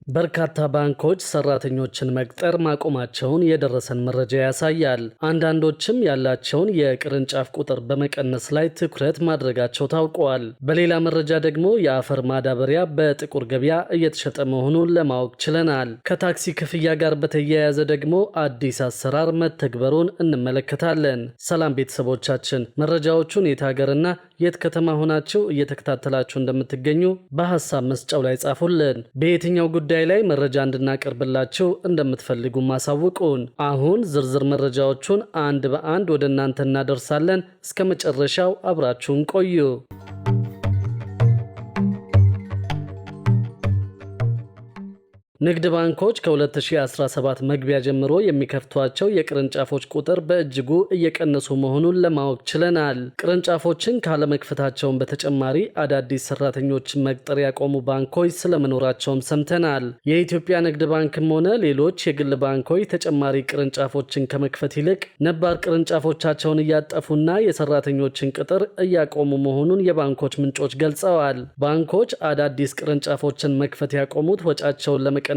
በርካታ ባንኮች ሰራተኞችን መቅጠር ማቆማቸውን የደረሰን መረጃ ያሳያል። አንዳንዶችም ያላቸውን የቅርንጫፍ ቁጥር በመቀነስ ላይ ትኩረት ማድረጋቸው ታውቋል። በሌላ መረጃ ደግሞ የአፈር ማዳበሪያ በጥቁር ገበያ እየተሸጠ መሆኑን ለማወቅ ችለናል። ከታክሲ ክፍያ ጋር በተያያዘ ደግሞ አዲስ አሰራር መተግበሩን እንመለከታለን። ሰላም ቤተሰቦቻችን፣ መረጃዎቹን የት ሀገርና የት ከተማ ሆናችሁ እየተከታተላችሁ እንደምትገኙ በሐሳብ መስጫው ላይ ጻፉልን። በየትኛው ጉዳይ ላይ መረጃ እንድናቀርብላችሁ እንደምትፈልጉ ማሳውቁን። አሁን ዝርዝር መረጃዎቹን አንድ በአንድ ወደ እናንተ እናደርሳለን። እስከ መጨረሻው አብራችሁን ቆዩ። ንግድ ባንኮች ከ2017 መግቢያ ጀምሮ የሚከፍቷቸው የቅርንጫፎች ቁጥር በእጅጉ እየቀነሱ መሆኑን ለማወቅ ችለናል። ቅርንጫፎችን ካለመክፈታቸውን በተጨማሪ አዳዲስ ሰራተኞችን መቅጠር ያቆሙ ባንኮች ስለመኖራቸውም ሰምተናል። የኢትዮጵያ ንግድ ባንክም ሆነ ሌሎች የግል ባንኮች ተጨማሪ ቅርንጫፎችን ከመክፈት ይልቅ ነባር ቅርንጫፎቻቸውን እያጠፉና የሰራተኞችን ቅጥር እያቆሙ መሆኑን የባንኮች ምንጮች ገልጸዋል። ባንኮች አዳዲስ ቅርንጫፎችን መክፈት ያቆሙት ወጫቸውን ለመቀነስና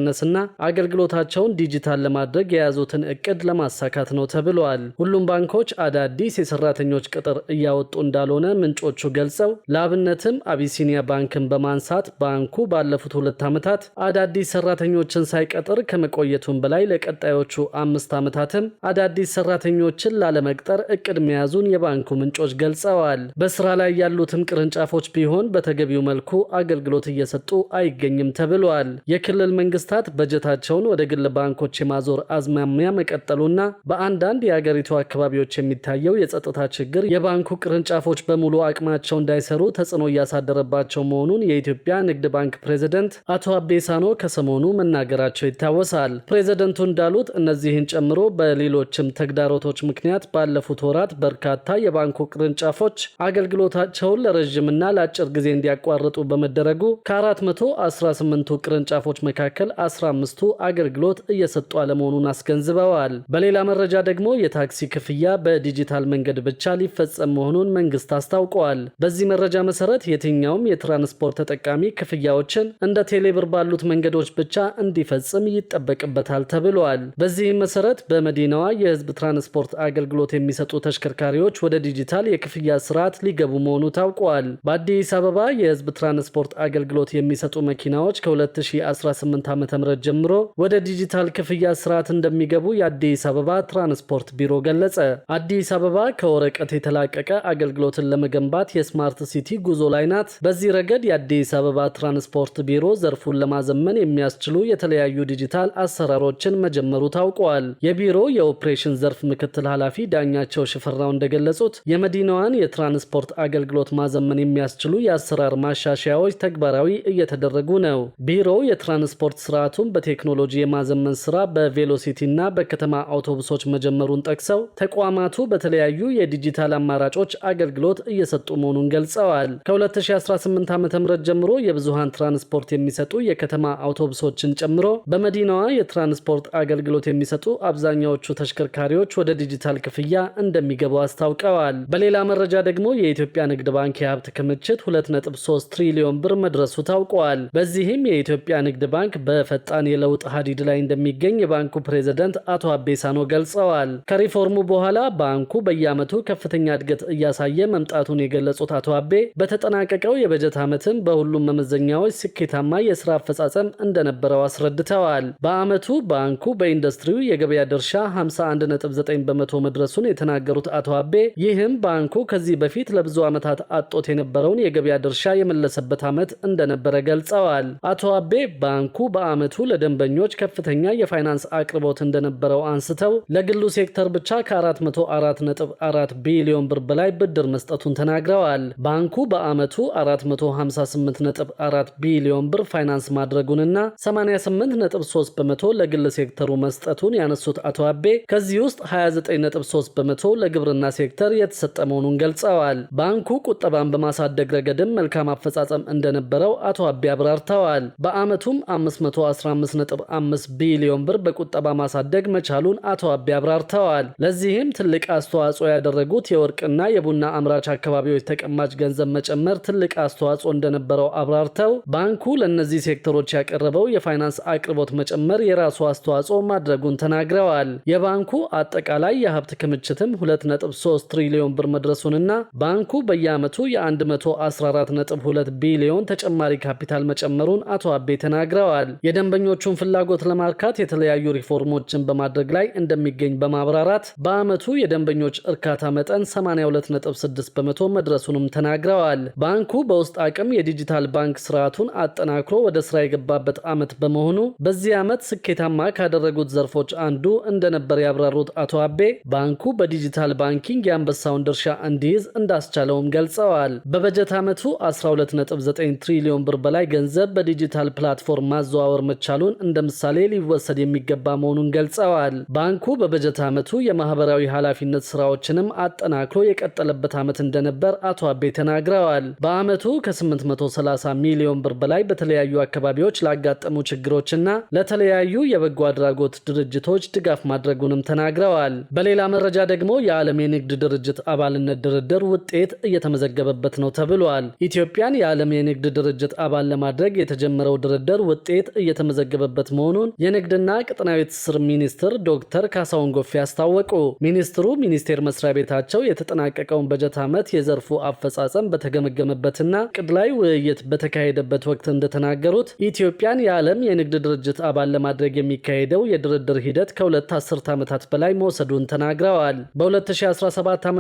አገልግሎታቸውን ዲጂታል ለማድረግ የያዙትን እቅድ ለማሳካት ነው ተብሏል። ሁሉም ባንኮች አዳዲስ የሰራተኞች ቅጥር እያወጡ እንዳልሆነ ምንጮቹ ገልጸው ለአብነትም አቢሲኒያ ባንክን በማንሳት ባንኩ ባለፉት 2 ዓመታት አዳዲስ ሰራተኞችን ሳይቀጥር ከመቆየቱም በላይ ለቀጣዮቹ 5 ዓመታትም አዳዲስ ሰራተኞችን ላለመቅጠር እቅድ መያዙን የባንኩ ምንጮች ገልጸዋል። በስራ ላይ ያሉትም ቅርንጫፎች ቢሆን በተገቢው መልኩ አገልግሎት እየሰጡ አይገኝም ተብሏል። የክልል መንግስታት በጀታቸውን ወደ ግል ባንኮች የማዞር አዝማሚያ መቀጠሉና በአንዳንድ የአገሪቱ አካባቢዎች የሚታየው የጸጥታ ችግር የባንኩ ቅርንጫፎች በሙሉ አቅማቸው እንዳይሰሩ ተጽዕኖ እያሳደረባቸው መሆኑን የኢትዮጵያ ንግድ ባንክ ፕሬዝደንት አቶ አቤ ሳኖ ከሰሞኑ መናገራቸው ይታወሳል። ፕሬዝደንቱ እንዳሉት እነዚህን ጨምሮ በሌሎችም ተግዳሮቶች ምክንያት ባለፉት ወራት በርካታ የባንኩ ቅርንጫፎች አገልግሎታቸውን ለረዥምና ለአጭር ጊዜ እንዲያቋርጡ በመደረጉ ከ418ቱ ቅርንጫፎች መካከል 15ቱ አገልግሎት እየሰጡ አለመሆኑን አስገንዝበዋል። በሌላ መረጃ ደግሞ የታክሲ ክፍያ በዲጂታል መንገድ ብቻ ሊፈጸም መሆኑን መንግስት አስታውቋል። በዚህ መረጃ መሰረት የትኛውም የትራንስፖርት ተጠቃሚ ክፍያዎችን እንደ ቴሌብር ባሉት መንገዶች ብቻ እንዲፈጽም ይጠበቅበታል ተብሏል። በዚህም መሰረት በመዲናዋ የህዝብ ትራንስፖርት አገልግሎት የሚሰጡ ተሽከርካሪዎች ወደ ዲጂታል የክፍያ ስርዓት ሊገቡ መሆኑ ታውቋል። በአዲስ አበባ የህዝብ ትራንስፖርት አገልግሎት የሚሰጡ መኪናዎች ከ2018 ዓ.ም ጀምሮ ወደ ዲጂታል ክፍያ ስርዓት እንደሚገቡ የአዲስ አበባ ትራንስፖርት ቢሮ ገለጸ። አዲስ አበባ ከወረቀት የተላቀቀ አገልግሎትን ለመገንባት የስማርት ሲቲ ጉዞ ላይ ናት። በዚህ ረገድ የአዲስ አበባ ትራንስፖርት ቢሮ ዘርፉን ለማዘመን የሚያስችሉ የተለያዩ ዲጂታል አሰራሮችን መጀመሩ ታውቋል። የቢሮው የኦፕሬሽን ዘርፍ ምክትል ኃላፊ ዳኛቸው ሽፈራው እንደገለጹት የመዲናዋን የትራንስፖርት አገልግሎት ማዘመን የሚያስችሉ የአሰራር ማሻሻያዎች ተግባራዊ እየተደረጉ ነው። ቢሮው የትራንስፖርት ስርዓቱን በቴክኖሎጂ የማዘመን ስራ በቬሎሲቲ እና በከተማ አውቶቡሶች መጀመሩን ጠቅሰው ተቋማቱ በተለያዩ የዲጂታል አማራጮች አገልግሎት እየሰጡ መሆኑን ገልጸዋል። ከ2018 ዓ.ም ጀምሮ የብዙሃን ትራንስፖርት የሚሰጡ የከተማ አውቶቡሶችን ጨምሮ በመዲናዋ የትራንስፖርት አገልግሎት የሚሰጡ አብዛኛዎቹ ተሽከርካሪዎች ወደ ዲጂታል ክፍያ እንደሚገቡ አስታውቀዋል። በሌላ መረጃ ደግሞ የኢትዮጵያ ንግድ ባንክ የሀብት ክምችት 2.3 ትሪሊዮን ብር መድረሱ ታውቋል። በዚህም የኢትዮጵያ ንግድ ባንክ በፈጣን የለውጥ ሀዲድ ላይ እንደሚገኝ የባንኩ ፕሬዝደንት አቶ አቤ ሳኖ ገልጸዋል። ከሪፎርሙ በኋላ ባንኩ በየዓመቱ ከፍተኛ እድገት እያሳየ መምጣቱን የገለጹት አቶ አቤ በተጠናቀቀው የበጀት ዓመትም በሁሉም መመዘኛዎች ስኬታማ የስራ አፈጻጸም እንደነበረው አስረድተዋል። በዓመቱ ባንኩ በኢንዱስትሪው የገበያ ድርሻ 51.9 በመቶ መድረሱን የተናገሩት አቶ አቤ ይህም ባንኩ ከዚህ በፊት ለብዙ ዓመታት አጦት የነበረውን የገበያ ድርሻ የመለሰበት ዓመት እንደነበረ ገልጸዋል። አቶ አቤ ባንኩ በዓመቱ ለደንበኞች ከፍተኛ የፋይናንስ አቅርቦት እንደነበረው አንስተው ለግሉ ሴክተር ብቻ ከ404.4 ቢሊዮን ብር በላይ ብድር መስጠቱን ተናግረዋል። ባንኩ በዓመቱ 458.4 ቢሊዮን ብር ፋይናንስ ማድረጉንና 88.3 በመቶ ለግል ሴክተሩ መስጠቱን ያነሱት አቶ አቤ ከዚህ ውስጥ 29.3 በመቶ ለግብርና ሴክተር የተሰጠ መሆኑን ገልጸዋል። ባንኩ ቁጠባን በማሳደግ ረገድም መልካም አፈጻጸም እንደነበረው አቶ አቤ አብራርተዋል። በዓመቱም 500 215.5 ቢሊዮን ብር በቁጠባ ማሳደግ መቻሉን አቶ አቤ አብራርተዋል። ለዚህም ትልቅ አስተዋጽኦ ያደረጉት የወርቅና የቡና አምራች አካባቢዎች ተቀማጭ ገንዘብ መጨመር ትልቅ አስተዋጽኦ እንደነበረው አብራርተው ባንኩ ለእነዚህ ሴክተሮች ያቀረበው የፋይናንስ አቅርቦት መጨመር የራሱ አስተዋጽኦ ማድረጉን ተናግረዋል። የባንኩ አጠቃላይ የሀብት ክምችትም 2.3 ትሪሊዮን ብር መድረሱንና ባንኩ በየዓመቱ የ114.2 ቢሊዮን ተጨማሪ ካፒታል መጨመሩን አቶ አቤ ተናግረዋል። የደንበኞቹን ፍላጎት ለማርካት የተለያዩ ሪፎርሞችን በማድረግ ላይ እንደሚገኝ በማብራራት በዓመቱ የደንበኞች እርካታ መጠን 82.6 በመቶ መድረሱንም ተናግረዋል። ባንኩ በውስጥ አቅም የዲጂታል ባንክ ስርዓቱን አጠናክሮ ወደ ስራ የገባበት ዓመት በመሆኑ በዚህ ዓመት ስኬታማ ካደረጉት ዘርፎች አንዱ እንደነበር ያብራሩት አቶ አቤ ባንኩ በዲጂታል ባንኪንግ የአንበሳውን ድርሻ እንዲይዝ እንዳስቻለውም ገልጸዋል። በበጀት ዓመቱ 12.9 ትሪሊዮን ብር በላይ ገንዘብ በዲጂታል ፕላትፎርም ማዘዋወር መቻሉን እንደ ምሳሌ ሊወሰድ የሚገባ መሆኑን ገልጸዋል። ባንኩ በበጀት ዓመቱ የማህበራዊ ኃላፊነት ስራዎችንም አጠናክሮ የቀጠለበት ዓመት እንደነበር አቶ አቤ ተናግረዋል። በዓመቱ ከ830 ሚሊዮን ብር በላይ በተለያዩ አካባቢዎች ላጋጠሙ ችግሮችና ለተለያዩ የበጎ አድራጎት ድርጅቶች ድጋፍ ማድረጉንም ተናግረዋል። በሌላ መረጃ ደግሞ የዓለም የንግድ ድርጅት አባልነት ድርድር ውጤት እየተመዘገበበት ነው ተብሏል። ኢትዮጵያን የዓለም የንግድ ድርጅት አባል ለማድረግ የተጀመረው ድርድር ውጤት እየተመዘገበበት መሆኑን የንግድና ቀጠናዊ ትስስር ሚኒስትር ዶክተር ካሳሁን ጎፌ አስታወቁ። ሚኒስትሩ ሚኒስቴር መስሪያ ቤታቸው የተጠናቀቀውን በጀት ዓመት የዘርፉ አፈጻጸም በተገመገመበትና ዕቅድ ላይ ውይይት በተካሄደበት ወቅት እንደተናገሩት ኢትዮጵያን የዓለም የንግድ ድርጅት አባል ለማድረግ የሚካሄደው የድርድር ሂደት ከሁለት አስርት ዓመታት በላይ መውሰዱን ተናግረዋል። በ2017 ዓ.ም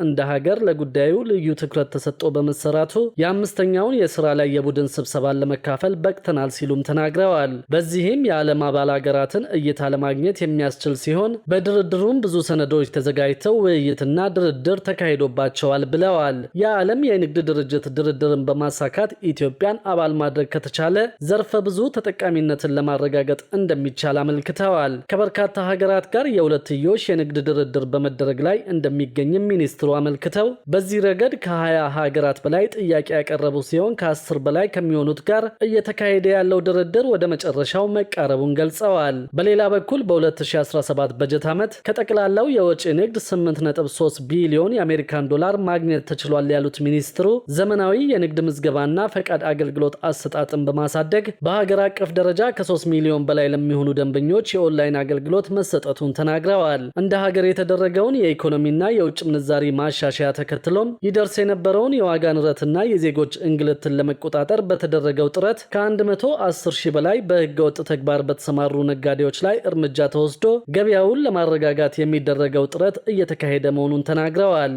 እንደ ሀገር ለጉዳዩ ልዩ ትኩረት ተሰጥቶ በመሰራቱ የአምስተኛውን የስራ ላይ የቡድን ስብሰባን ለመካፈል በቅተናል ሲሉም ተናግረዋል። በዚህም የዓለም አባል ሀገራትን እይታ ለማግኘት የሚያስችል ሲሆን በድርድሩም ብዙ ሰነዶች ተዘጋጅተው ውይይትና ድርድር ተካሂዶባቸዋል ብለዋል። የዓለም የንግድ ድርጅት ድርድርን በማሳካት ኢትዮጵያን አባል ማድረግ ከተቻለ ዘርፈ ብዙ ተጠቃሚነትን ለማረጋገጥ እንደሚቻል አመልክተዋል። ከበርካታ ሀገራት ጋር የሁለትዮሽ የንግድ ድርድር በመደረግ ላይ እንደሚገኝም ሚኒስትሩ አመልክተው በዚህ ረገድ ከ20 ሀገራት በላይ ጥያቄ ያቀረቡ ሲሆን ከ10 በላይ ከሚሆኑት ጋር እየተካሄደ ያለው ድርድር ወደ መጨረሻው መቃረቡን ገልጸዋል። በሌላ በኩል በ2017 በጀት ዓመት ከጠቅላላው የወጪ ንግድ 8.3 ቢሊዮን የአሜሪካን ዶላር ማግኘት ተችሏል ያሉት ሚኒስትሩ ዘመናዊ የንግድ ምዝገባና ፈቃድ አገልግሎት አሰጣጥን በማሳደግ በሀገር አቀፍ ደረጃ ከ3 ሚሊዮን በላይ ለሚሆኑ ደንበኞች የኦንላይን አገልግሎት መሰጠቱን ተናግረዋል። እንደ ሀገር የተደረገውን የኢኮኖሚና የውጭ ምንዛሪ ማሻሻያ ተከትሎም ይደርስ የነበረውን የዋጋ ንረትና የዜጎች እንግልትን ለመቆጣጠር በተደረገው ጥረት ከ110 ሺህ በላይ በህገወጥ ተግባር በተሰማሩ ነጋዴዎች ላይ እርምጃ ተወስዶ ገበያውን ለማረጋጋት የሚደረገው ጥረት እየተካሄደ መሆኑን ተናግረዋል።